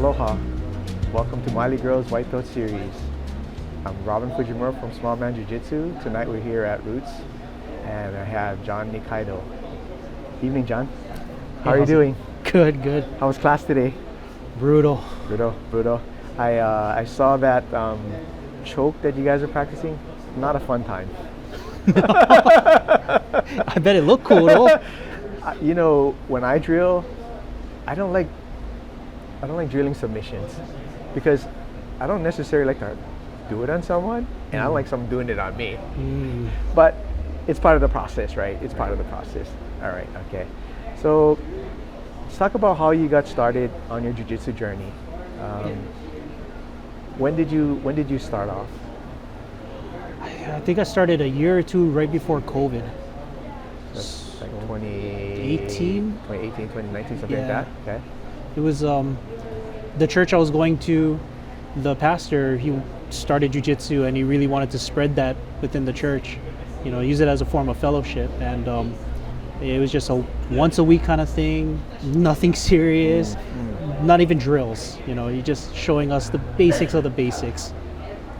Aloha. Welcome to Miley Girls White Belt Series. I'm Robin Fujimura from Small Man Jiu-Jitsu. Tonight we're here at Roots and I have John Nikaido. Evening, John. How are you doing? Good, good. How was class today? Brutal. Brutal. I saw that choke that you guys are practicing. Not a fun time. I bet it looked cool though. You know, when I drill, I don't like drilling submissions because I don't necessarily like to do it on someone, and I don't like someone doing it on me. But it's part of the process, right? It's part of the process. All right, okay. So let's talk about how you got started on your jiu-jitsu journey. When did you start off? I think I started a year or two right before COVID. That's like 2018, 2019, something like that. Okay. It was the church I was going to. The pastor, he started jiu-jitsu and he really wanted to spread that within the church. You know, use it as a form of fellowship, and it was just a once a week kind of thing. Nothing serious, not even drills. You know, he just showing us the basics of the basics.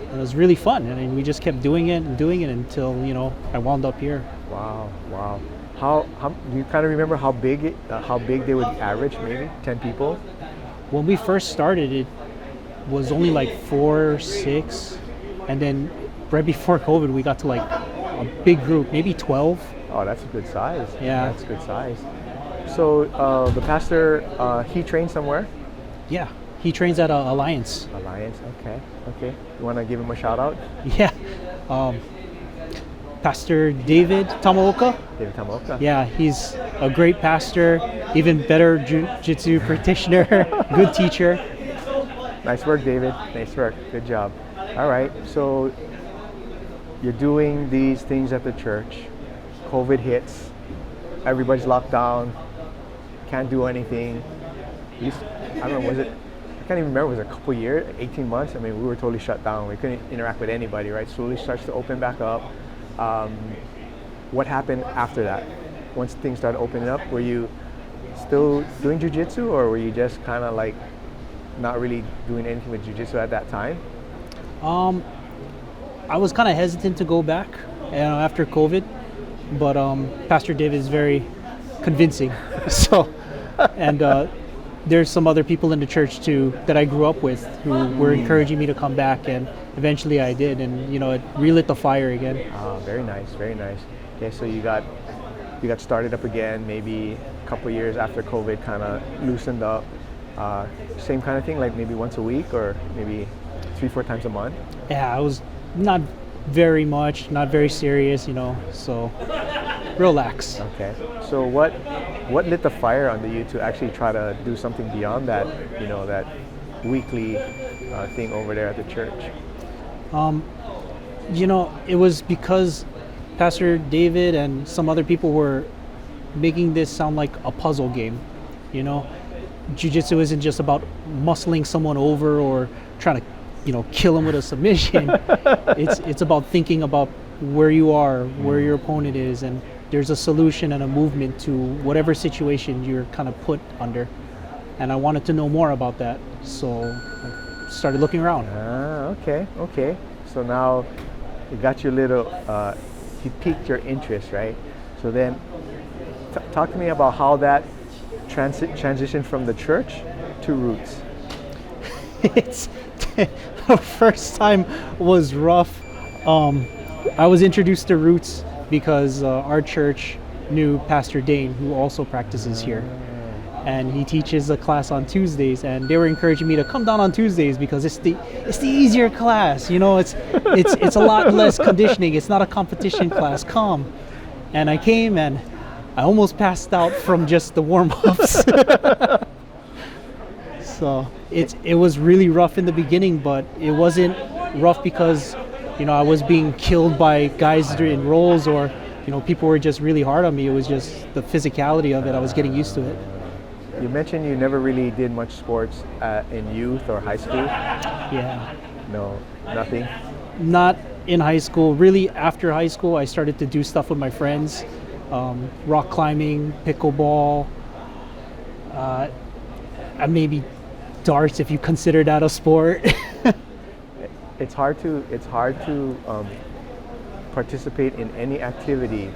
It was really fun, and we just kept doing it until, you know, I wound up here. Wow. How do you kind of remember how big they would average? Maybe 10 people. When we first started, it was only like 4 or 6, and then right before COVID, we got to like a big group, maybe 12. Oh, that's a good size. Yeah, that's a good size. So the pastor, he trains somewhere? Yeah, he trains at Alliance. Alliance, okay. You want to give him a shout out? Yeah, Pastor David Tamaoka. Yeah, he's a great pastor, even better jiu-jitsu practitioner, good teacher. Nice work, David. Nice work. Good job. All right, so you're doing these things at the church. COVID hits. Everybody's locked down. Can't do anything. At least, I don't know, was it? I can't even remember. Was it a couple years, 18 months? I mean, we were totally shut down. We couldn't interact with anybody, right? Slowly starts to open back up. What happened after that? Once things started opening up, were you still doing jiu-jitsu, or were you just kind of like not really doing anything with jiu-jitsu at that time? I was kind of hesitant to go back after COVID, but Pastor David is very convincing. So, and there's some other people in the church too that I grew up with who were encouraging me to come back, and eventually I did, and you know, it relit the fire again. Ah, very nice. Okay, so you got started up again maybe a couple years after COVID kind of loosened up. Same kind of thing, like maybe once a week or maybe 3-4 times a month? Yeah, I was not very much, not very serious, you know, so relax. Okay, so what lit the fire under you to actually try to do something beyond that, you know, that weekly thing over there at the church? You know, it was because Pastor David and some other people were making this sound like a puzzle game. You know, jiu-jitsu isn't just about muscling someone over or trying to, you know, kill them with a submission. It's about thinking about where you are, where your opponent is, and there's a solution and a movement to whatever situation you're kind of put under. And I wanted to know more about that, so I started looking around. Okay. So now it got you a little, he piqued your interest, right? So then talk to me about how that transitioned from the church to Roots. It's the first time was rough. I was introduced to Roots because our church knew Pastor Dane, who also practices here, and he teaches a class on Tuesdays, and they were encouraging me to come down on Tuesdays because it's the easier class. You know, it's a lot less conditioning. It's not a competition class. Come, and I came and I almost passed out from just the warm-ups. So it was really rough in the beginning, but it wasn't rough because, you know, I was being killed by guys in rolls, or, you know, people were just really hard on me. It was just the physicality of it. I was getting used to it. You mentioned you never really did much sports in youth or high school. Yeah. No, nothing? Not in high school. Really, after high school, I started to do stuff with my friends. Rock climbing, pickleball. I maybe darts, if you consider that a sport. It's hard to participate in any activity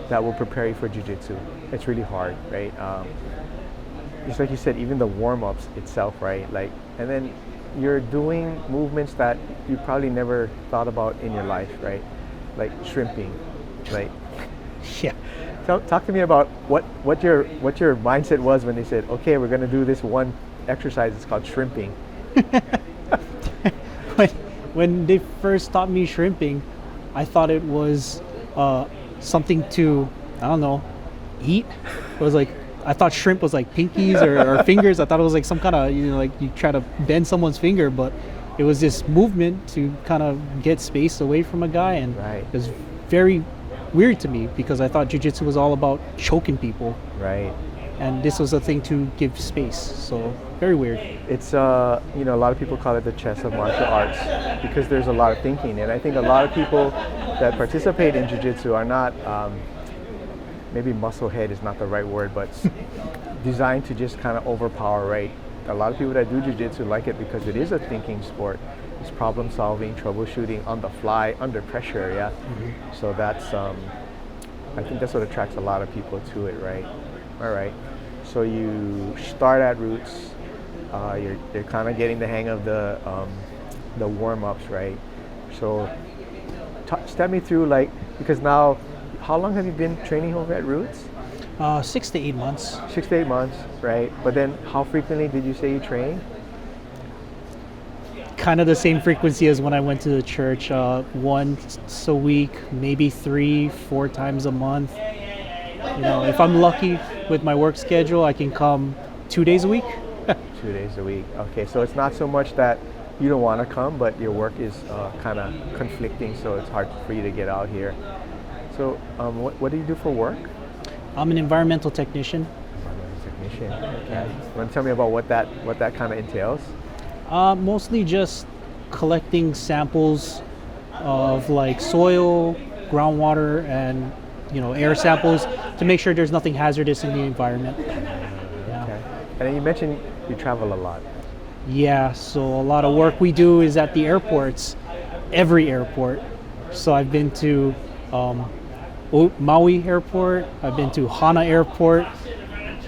that will prepare you for jiu-jitsu. It's really hard, right? Just like you said, even the warm-ups itself, right? Like, and then you're doing movements that you probably never thought about in your life, right? Like shrimping, like. Yeah. Talk to me about what your mindset was when they said, okay, we're going to do this one exercise. It's called shrimping. When they first taught me shrimping, I thought it was something to, I don't know, eat. It was like, I thought shrimp was like pinkies or fingers. I thought it was like some kind of, like you try to bend someone's finger, but it was this movement to kind of get space away from a guy. And right. It was very weird to me because I thought jiu-jitsu was all about choking people. Right. And this was a thing to give space. So very weird. It's a lot of people call it the chess of martial arts because there's a lot of thinking, and I think a lot of people that participate in jiu-jitsu are not maybe musclehead is not the right word, but designed to just kind of overpower, right? A lot of people that do jiu-jitsu like it because it is a thinking sport. It's problem solving, troubleshooting on the fly, under pressure, yeah. Mm-hmm. So that's I think that's what attracts a lot of people to it, right? All right. So you start at roots. You're kind of getting the hang of the warm-ups, right? So step me through, like, because now, how long have you been training over at Roots? 6 to 8 months. 6 to 8 months, right? But then how frequently did you say you train? Kind of the same frequency as when I went to the church, once a week, maybe 3-4 times a month. If I'm lucky with my work schedule, I can come 2 days a week. 2 days a week. Okay, so it's not so much that you don't want to come, but your work is kind of conflicting, so it's hard for you to get out here. So what do you do for work? I'm an environmental technician. Technician. Okay. You want to tell me about what that kind of entails? Mostly just collecting samples of like soil, groundwater, and air samples to make sure there's nothing hazardous in the environment. Yeah. Okay. And then you mentioned you travel a lot. Yeah, so a lot of work we do is at the airports, every airport. So I've been to Maui Airport, I've been to Hana Airport.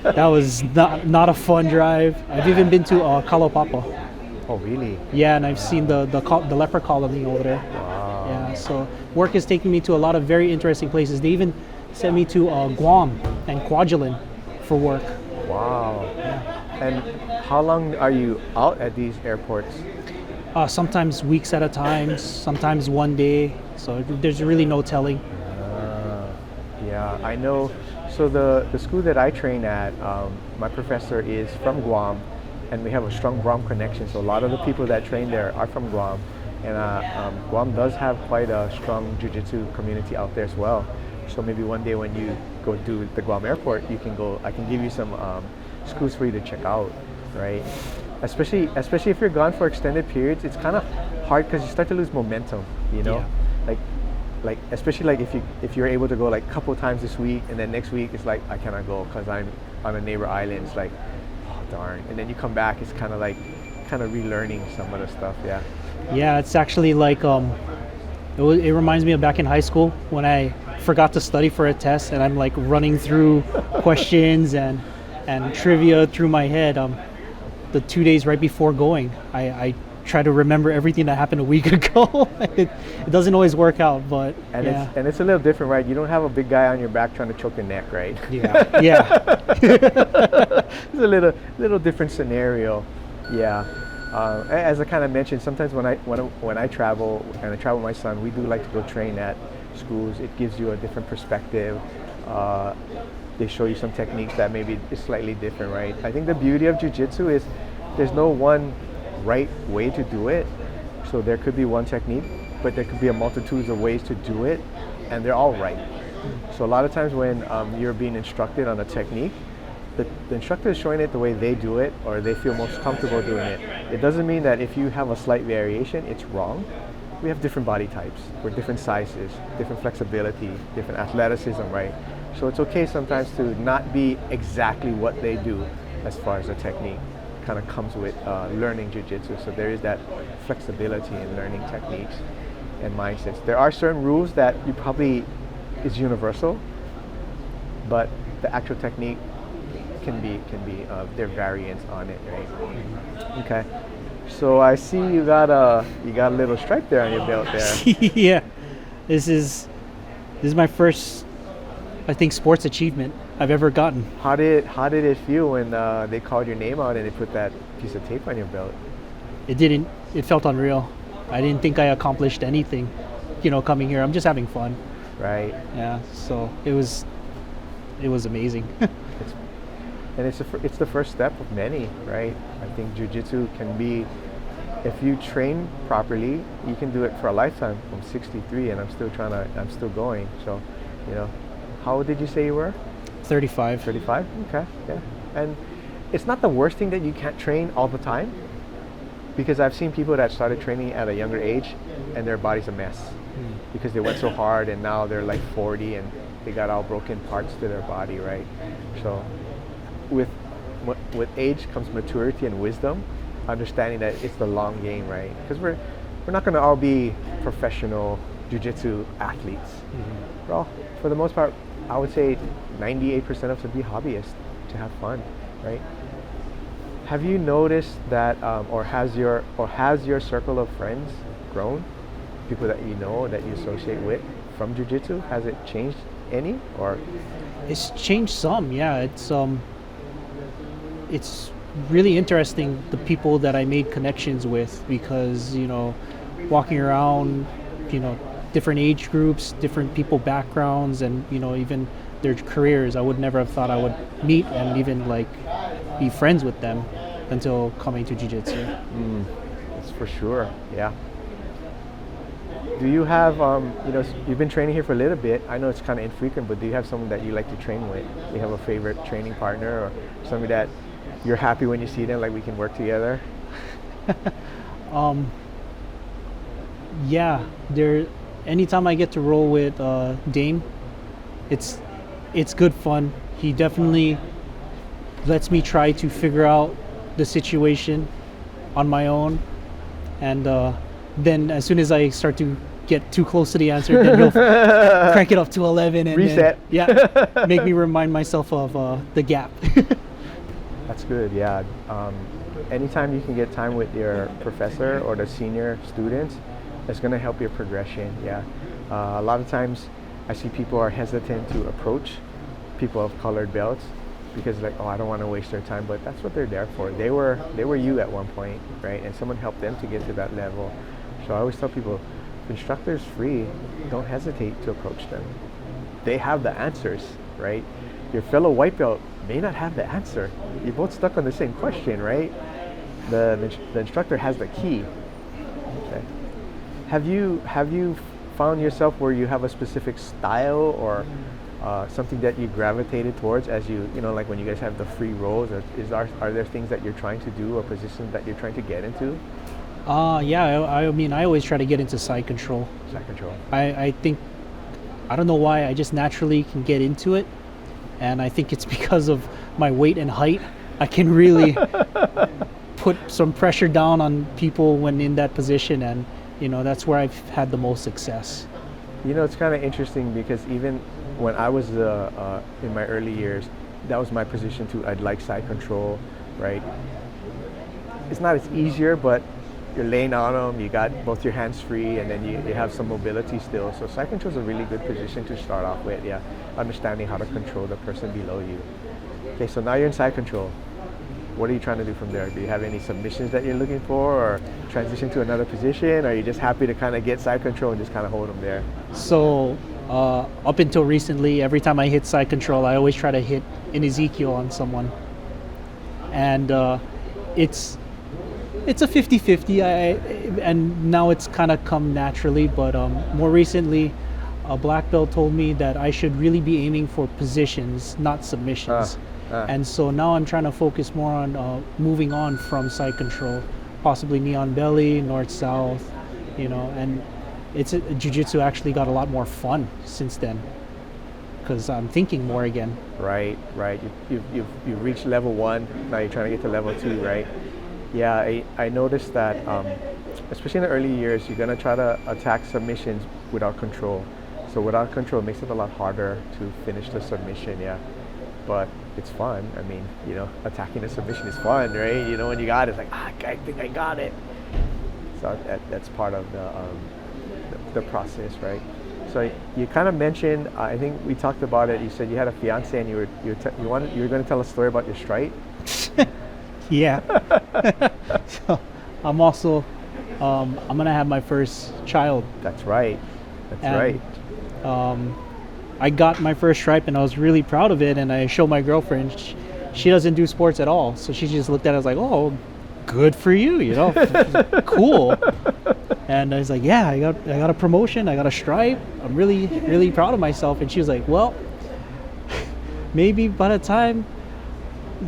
That was not a fun drive. I've even been to Kalaupapa. Oh, really? Yeah, and I've seen the leper colony over there. Wow. Yeah, so work is taking me to a lot of very interesting places. They even sent me to Guam and Kwajalein for work. Wow. Yeah. And how long are you out at these airports? Sometimes weeks at a time, sometimes one day. So there's really no telling. Yeah, I know. So the school that I train at, my professor is from Guam, and we have a strong Guam connection. So a lot of the people that train there are from Guam, and Guam does have quite a strong jiu-jitsu community out there as well. So maybe one day when you go to the Guam airport, you can go. I can give you some schools for you to check out, right? Especially if you're gone for extended periods, it's kind of hard because you start to lose momentum. Yeah. Like especially like if you're able to go like a couple times this week, and then next week it's like I cannot go because I'm on a neighbor island. It's like, oh darn, and then you come back, it's kind of relearning some of the stuff. Yeah, it's actually like it reminds me of back in high school when I forgot to study for a test, and I'm like running through questions and trivia through my head. The 2 days right before going, I try to remember everything that happened a week ago. It doesn't always work out, but yeah. It's a little different, right? You don't have a big guy on your back trying to choke your neck, right? Yeah. It's a little different scenario. Yeah. As I kind of mentioned, sometimes when I travel and I travel with my son, we do like to go train at schools. It gives you a different perspective. They show you some techniques that maybe is slightly different, right? I think the beauty of jiu-jitsu is there's no one right way to do it. So there could be one technique, but there could be a multitude of ways to do it, and they're all right. So a lot of times when you're being instructed on a technique, the instructor is showing it the way they do it, or they feel most comfortable doing it. It doesn't mean that if you have a slight variation, it's wrong. We have different body types, we're different sizes, different flexibility, different athleticism, right? So it's okay sometimes to not be exactly what they do as far as the technique. kind of comes with learning jiu-jitsu. So there is that flexibility in learning techniques and mindsets. There are certain rules that you probably is universal, but the actual technique can be there are variants on it, right? Okay. So I see you got a little stripe there on your belt there. Yeah, this is my first, I think, sports achievement I've ever gotten. How did it feel when they called your name out and they put that piece of tape on your belt? It felt unreal. I didn't think I accomplished anything, coming here. I'm just having fun. Right. Yeah. So it was amazing. It's the first step of many, right? I think jiu-jitsu can be, if you train properly, you can do it for a lifetime. I'm 63 and I'm still going. So, how old did you say you were? 35. 35? Okay, yeah. And it's not the worst thing that you can't train all the time, because I've seen people that started training at a younger age and their body's a mess because they went so hard and now they're like 40 and they got all broken parts to their body, right? So with age comes maturity and wisdom, understanding that it's the long game, right? Because we're not going to all be professional jiu-jitsu athletes. We're all, for the most part, I would say 98% of us would be hobbyists to have fun, right? Have you noticed that, or has your circle of friends grown? People that you know, that you associate with from jiu-jitsu, has it changed any, or? It's changed some, yeah. It's really interesting, the people that I made connections with, because walking around, different age groups, different people backgrounds, and even their careers, I would never have thought I would meet and even be friends with them until coming to jiu-jitsu. That's for sure, yeah. Do you have, you've been training here for a little bit. I know it's kind of infrequent, but do you have someone that you like to train with? Do you have a favorite training partner or somebody that you're happy when you see them, like we can work together? Yeah, anytime I get to roll with Dane, it's good fun. He definitely lets me try to figure out the situation on my own, and then as soon as I start to get too close to the answer, then he'll crank it up to 11 and reset. Then, make me remind myself of the gap. That's good, yeah. Anytime you can get time with your professor or the senior students, it's going to help your progression, yeah. A lot of times I see people are hesitant to approach people of colored belts because I don't want to waste their time, but that's what they're there for. They were you at one point, right? And someone helped them to get to that level. So I always tell people, if the instructor is free, don't hesitate to approach them. They have the answers, right? Your fellow white belt may not have the answer. You're both stuck on the same question, right? The instructor has the key. Okay. Have you found yourself where you have a specific style or something that you gravitated towards as like when you guys have the free rolls, or are there things that you're trying to do or positions that you're trying to get into? Yeah, I mean, I always try to get into side control. Side control. I think, I don't know why, I just naturally can get into it. And I think it's because of my weight and height. I can really put some pressure down on people when in that position. And, that's where I've had the most success. It's kind of interesting because even when I was in my early years, that was my position too. I'd like side control, right? It's not as easier, but you're laying on them, you got both your hands free, and then you have some mobility still. So side control is a really good position to start off with, yeah. Understanding how to control the person below you. Okay, so now you're in side control. What are you trying to do from there? Do you have any submissions that you're looking for, or transition to another position? Or are you just happy to kind of get side control and just kind of hold them there? So up until recently, every time I hit side control, I always try to hit an Ezekiel on someone. And it's a 50-50, and now it's kind of come naturally, but more recently, a black belt told me that I should really be aiming for positions, not submissions. And so now I'm trying to focus more on moving on from side control, possibly knee on belly, north-south, and jiu-jitsu actually got a lot more fun since then. because I'm thinking more again. Right. You've reached level 1. Now you're trying to get to level 2, right? Yeah, I noticed that, especially in the early years, you're gonna try to attack submissions without control. So without control, it makes it a lot harder to finish the submission. Yeah, but it's fun. I mean, attacking a submission is fun, right? When you got it, it's like, I think I got it. So that's part of the process, right? So you kind of mentioned, I think we talked about it. You said you had a fiance and you were going to tell a story about your stripe. Yeah. So I'm also I'm gonna have my first child. That's right. And, I got my first stripe and I was really proud of it. And I showed my girlfriend. She doesn't do sports at all, so she just looked at it as like, "Oh, good for you, cool." And I was like, "Yeah, I got a promotion. I got a stripe. I'm really, really proud of myself." And she was like, "Well, maybe by the time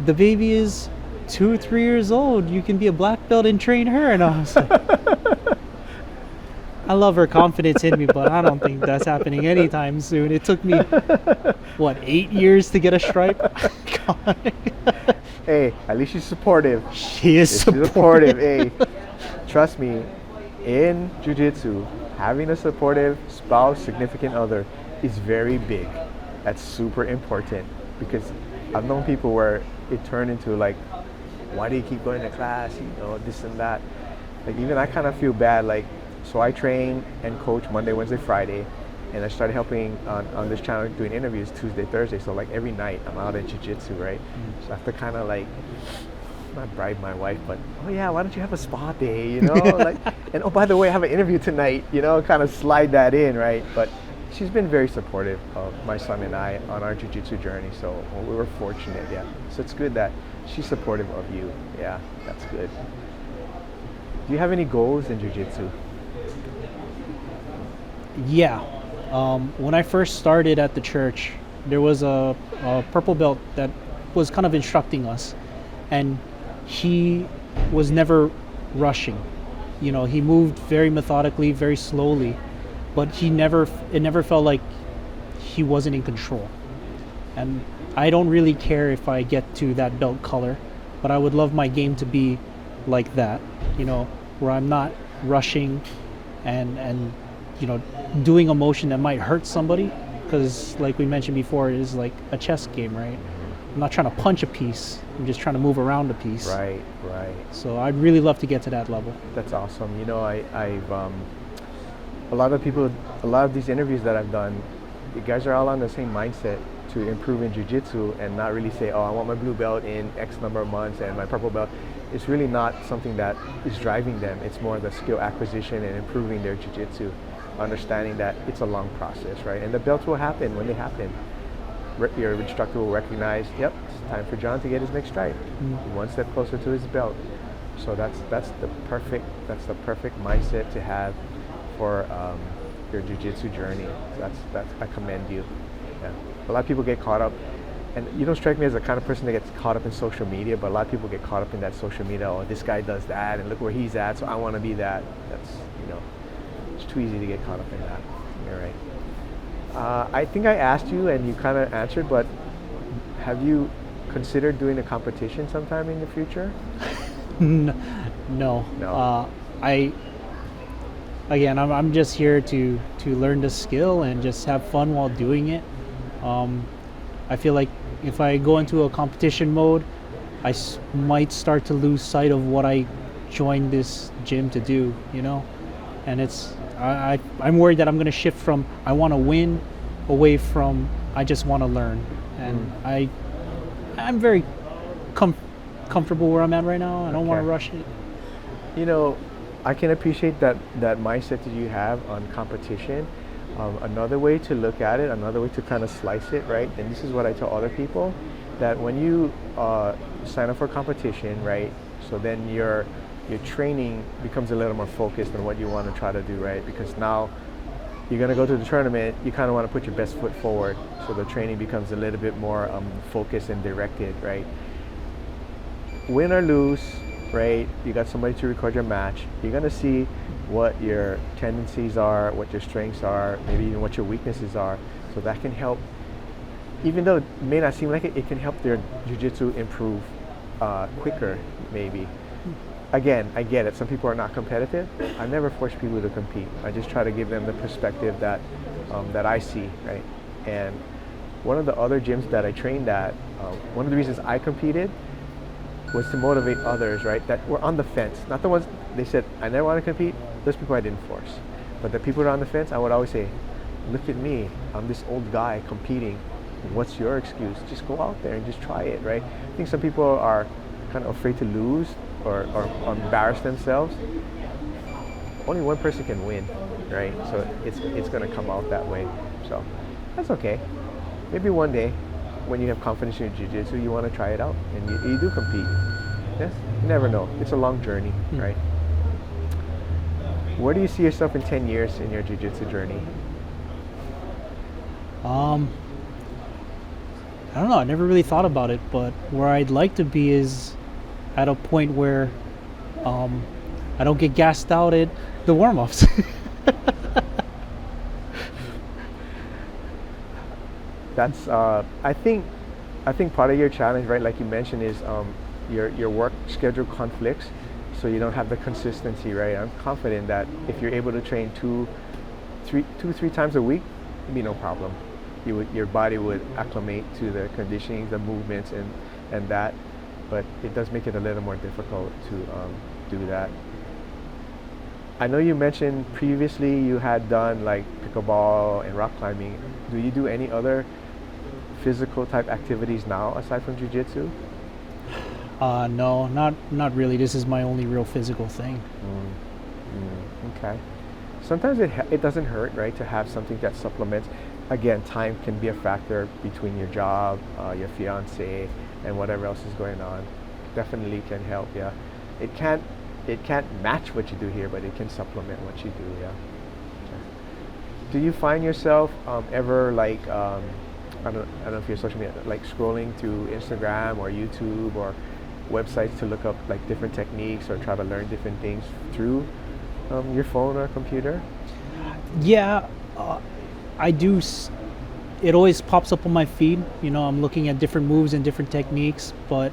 the baby is 2 or 3 years old, you can be a black belt and train her." And I was like, I love her confidence in me, but I don't think that's happening anytime soon. It took me, 8 years to get a stripe? Hey, at least she's supportive. She is She's supportive. Hey, trust me, in Jiu-Jitsu, having a supportive spouse, significant other is very big. That's super important, because I've known people where it turned into like, why do you keep going to class? This and that. Like, even I kind of feel bad. Like, so I train and coach Monday, Wednesday, Friday, and I started helping on this channel doing interviews Tuesday, Thursday. So like every night I'm out in Jiu-Jitsu, right? So I have to kind of like, not bribe my wife, but oh yeah, why don't you have a spa day? Like, and oh, by the way, I have an interview tonight. Kind of slide that in, right? But she's been very supportive of my son and I on our Jiu-Jitsu journey. So we were fortunate, yeah. So it's good that she's supportive of you. Yeah, that's good. Do you have any goals in Jiu-Jitsu? Yeah. When I first started at the church, there was a purple belt that was kind of instructing us, and he was never rushing. He moved very methodically, very slowly, but it never felt like he wasn't in control. And I don't really care if I get to that belt color, but I would love my game to be like that, where I'm not rushing and doing a motion that might hurt somebody, because like we mentioned before, it is like a chess game, right? I'm not trying to punch a piece, I'm just trying to move around a piece. Right. So I'd really love to get to that level. That's awesome. I've a lot of these interviews that I've done, you guys are all on the same mindset to improve in Jiu-Jitsu, and not really say, oh, I want my blue belt in X number of months and my purple belt. It's really not something that is driving them. It's more the skill acquisition and improving their Jiu-Jitsu, understanding that it's a long process, right? And the belts will happen when they happen. Your instructor will recognize, yep, it's time for John to get his next stripe. One step closer to his belt. So that's the perfect mindset to have for your Jiu-Jitsu journey. That's I commend you. Yeah. A lot of people get caught up, and you don't strike me as the kind of person that gets caught up in social media, but a lot of people get caught up in that social media. Oh, this guy does that, and look where he's at, so I want to be that. That's it's too easy to get caught up in that. You're right. I think I asked you, and you kind of answered, but have you considered doing a competition sometime in the future? No. I'm just here to learn the skill and just have fun while doing it. I feel like if I go into a competition mode, I might start to lose sight of what I joined this gym to do, and I'm worried that I'm going to shift from I want to win away from I just want to learn. And I'm very comfortable where I'm at right now. I don't want to rush it. I can appreciate that mindset that you have on competition. Another way to look at it, another way to kind of slice it, right? And this is what I tell other people, that when you sign up for competition, right? So then your training becomes a little more focused on what you want to try to do, right? Because now you're going to go to the tournament, you kind of want to put your best foot forward. So the training becomes a little bit more focused and directed, right? Win or lose, right? You got somebody to record your match. You're going to see what your tendencies are, what your strengths are, maybe even what your weaknesses are. So that can help even though it may not seem like it can help their jiu-jitsu improve quicker, maybe. Again, I get it. Some people are not competitive. I never force people to compete. I just try to give them the perspective that that I see, right? And one of the other gyms that I trained at, one of the reasons I competed was to motivate others, right? That were on the fence. Not the ones they said I never want to compete. Those people I didn't force. But the people who are on the fence, I would always say, look at me. I'm this old guy competing. What's your excuse? Just go out there and just try it, right? I think some people are kind of afraid to lose or embarrass themselves. Only one person can win, right? So it's going to come out that way. So that's okay. Maybe one day when you have confidence in your jiu-jitsu, you want to try it out and you do compete. Yes, you never know. It's a long journey, right? Where do you see yourself in 10 years in your jiu-jitsu journey? I don't know. I never really thought about it, but where I'd like to be is at a point where I don't get gassed out at the warm-ups. That's I think part of your challenge, right, like you mentioned, is your work schedule conflicts, so you don't have the consistency, right? I'm confident that if you're able to train two, three times a week, it'd be no problem. Your body would acclimate to the conditioning, the movements, and that. But it does make it a little more difficult to do that. I know you mentioned previously you had done like pickleball and rock climbing. Do you do any other physical type activities now aside from jiu-jitsu? No, not really. This is my only real physical thing. Okay. Sometimes it doesn't hurt, right, to have something that supplements. Again, time can be a factor between your job, your fiance, and whatever else is going on. Definitely can help, yeah. It can't match what you do here, but it can supplement what you do, yeah. Okay. Do you find yourself ever like I don't know if you're social media, like scrolling through Instagram or YouTube or websites to look up like different techniques or try to learn different things through your phone or computer? Yeah, I do. It always pops up on my feed. You know, I'm looking at different moves and different techniques, but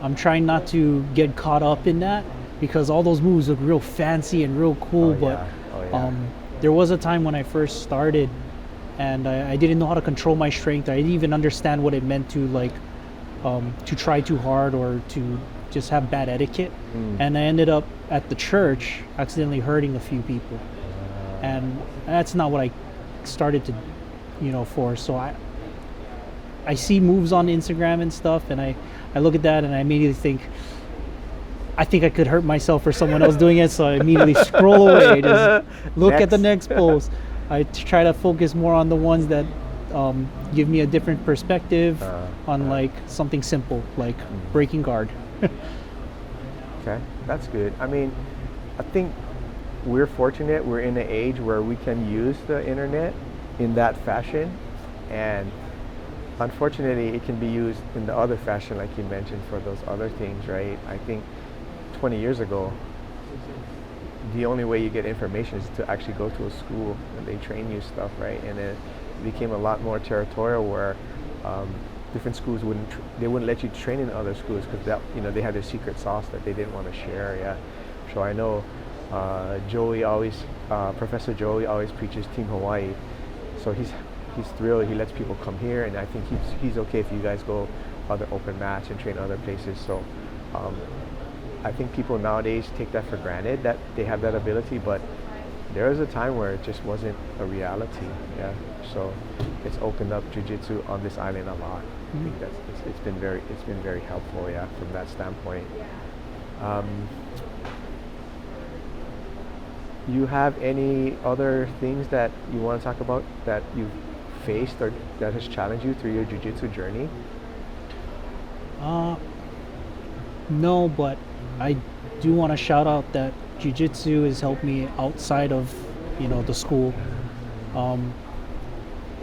I'm trying not to get caught up in that because all those moves look real fancy and real cool. There was a time when I first started and I didn't know how to control my strength. I didn't even understand what it meant to like to try too hard or to just have bad etiquette. And I ended up at the church accidentally hurting a few people. And that's not what I started to, for. So I see moves on Instagram and stuff, and I look at that and I immediately think, I think I could hurt myself or someone else doing it, so I immediately scroll away, just look at the next post. I try to focus more on the ones that give me a different perspective on like something simple, like breaking guard. Okay, that's good. I mean, I think we're fortunate. We're in an age where we can use the internet in that fashion, and unfortunately it can be used in the other fashion like you mentioned for those other things, right? I think 20 years ago the only way you get information is to actually go to a school and they train you stuff, right? And then it became a lot more territorial where different schools wouldn't let you train in other schools because that, they had their secret sauce that they didn't want to share. Yeah, so I know Professor Joey always preaches Team Hawaii, so he's thrilled. He lets people come here, and I think he's okay if you guys go other open mats and train other places. So I think people nowadays take that for granted that they have that ability, but there was a time where it just wasn't a reality. Yeah, so it's opened up jiu-jitsu on this island a lot. I think it's been very helpful. Yeah, from that standpoint. You have any other things that you want to talk about that you've faced or that has challenged you through your jiu-jitsu journey? No, but I do want to shout out that jiu-jitsu has helped me outside of, the school.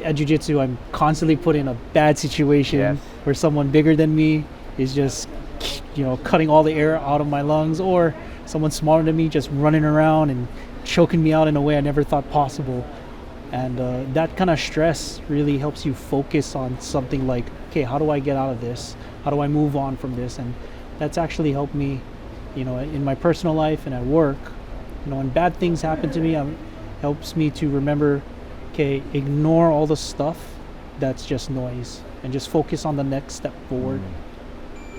At jiu-jitsu, I'm constantly put in a bad situation where someone bigger than me is just, cutting all the air out of my lungs, or someone smaller than me just running around and choking me out in a way I never thought possible. And that kind of stress really helps you focus on something like, okay, how do I get out of this? How do I move on from this? And that's actually helped me, in my personal life and at work. When bad things happen to me, helps me to remember, okay, ignore all the stuff that's just noise and just focus on the next step forward.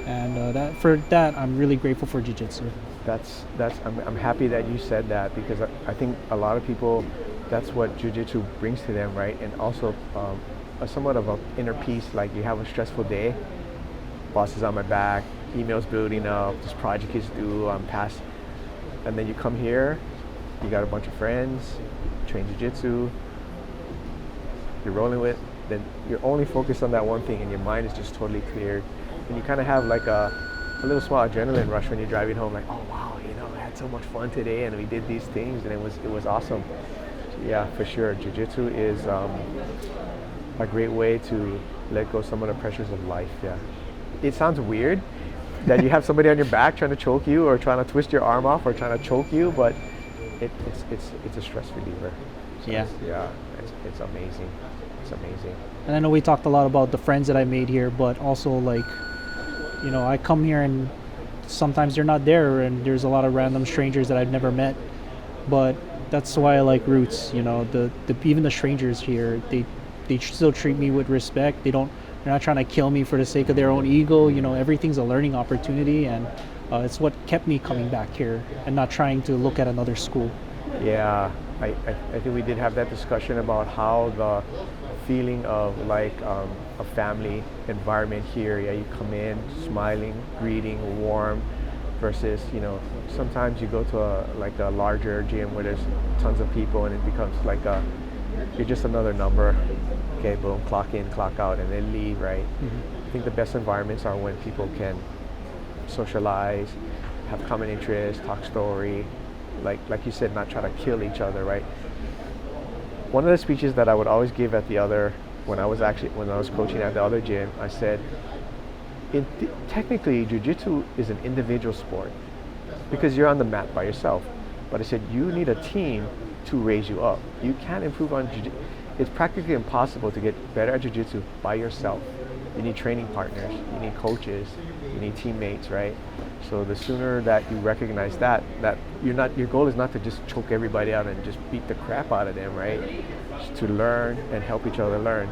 And that I'm really grateful for Jiu-Jitsu. I'm happy that you said that, because I think a lot of people, that's what Jiu-Jitsu brings to them, right? And also a somewhat of an inner peace. Like, you have a stressful day, boss is on my back, emails building up, this project is due, I'm past, and then you come here, you got a bunch of friends, train Jiu-Jitsu, you're rolling with, then you're only focused on that one thing, and your mind is just totally cleared, and you kind of have like a little small adrenaline rush when you're driving home, like, oh wow, I had so much fun today, and we did these things, and it was awesome. Yeah, for sure, Jiu-Jitsu is a great way to let go some of the pressures of life. Yeah, it sounds weird that you have somebody on your back trying to choke you, or trying to twist your arm off, or trying to choke you, but it's a stress reliever. So it's amazing. It's amazing. And I know we talked a lot about the friends that I made here, but also, like, I come here and sometimes they're not there, and there's a lot of random strangers that I've never met. But that's why I like Roots. Even the strangers here, they still treat me with respect. They're not trying to kill me for the sake of their own ego. Everything's a learning opportunity, and it's what kept me coming back here and not trying to look at another school. Yeah, I think we did have that discussion about how the feeling of like a family environment here. Yeah, you come in smiling, greeting, warm, versus sometimes you go to a larger gym where there's tons of people, and it becomes like you're just another number. Okay, boom, clock in, clock out, and then leave, right? I think the best environments are when people can socialize, have common interests, talk story, like you said, not try to kill each other, right? One of the speeches that I would always give at when I was coaching at the other gym, I said, technically, Jiu-Jitsu is an individual sport because you're on the mat by yourself. But I said, you need a team to raise you up. You can't improve on Jiu-Jitsu. It's practically impossible to get better at Jiu-Jitsu by yourself. You need training partners, you need coaches, you need teammates, right? So the sooner that you recognize that your goal is not to just choke everybody out and just beat the crap out of them, right? Just to learn and help each other learn.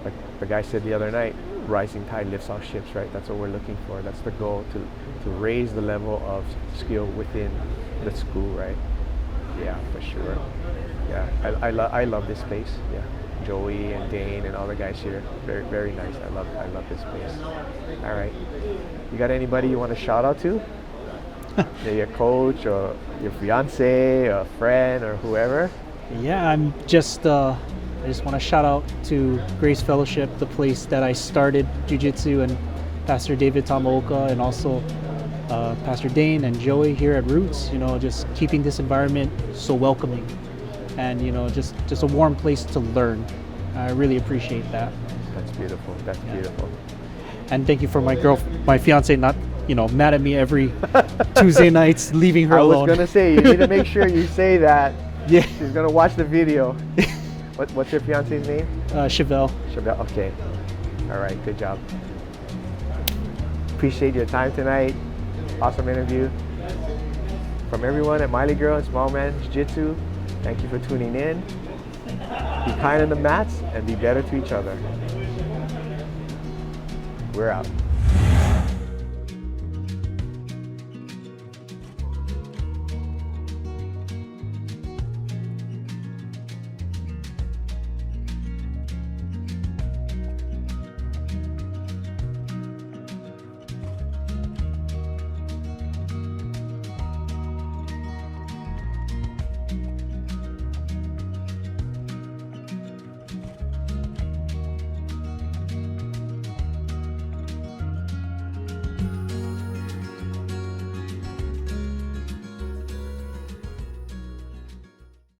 Like the guy said the other night, rising tide lifts all ships, right? That's what we're looking for. That's the goal, to raise the level of skill within the school, right? Yeah, for sure. Yeah, I love this space. Yeah, Joey and Dane and all the guys here, very very nice. I love this space. All right, you got anybody you want to shout out to? Maybe your coach or your fiance, or a friend, or whoever. Yeah, I just want to shout out to Grace Fellowship, the place that I started Jiu-Jitsu, and Pastor David Tamaoka, and also Pastor Dane and Joey here at Roots. Just keeping this environment so welcoming, and just a warm place to learn. I really appreciate that. That's beautiful. That's beautiful. And thank you for my fiance not mad at me every Tuesday nights, leaving her alone. I was gonna say, you need to make sure you say that. Yeah. She's gonna watch the video. What's your fiance's name? Chevelle. Chevelle. Okay. All right. Good job. Appreciate your time tonight. Awesome interview. From everyone at Miley Girl and Small Man Jiu-Jitsu, thank you for tuning in. Be kind on the mats and be better to each other. We're out.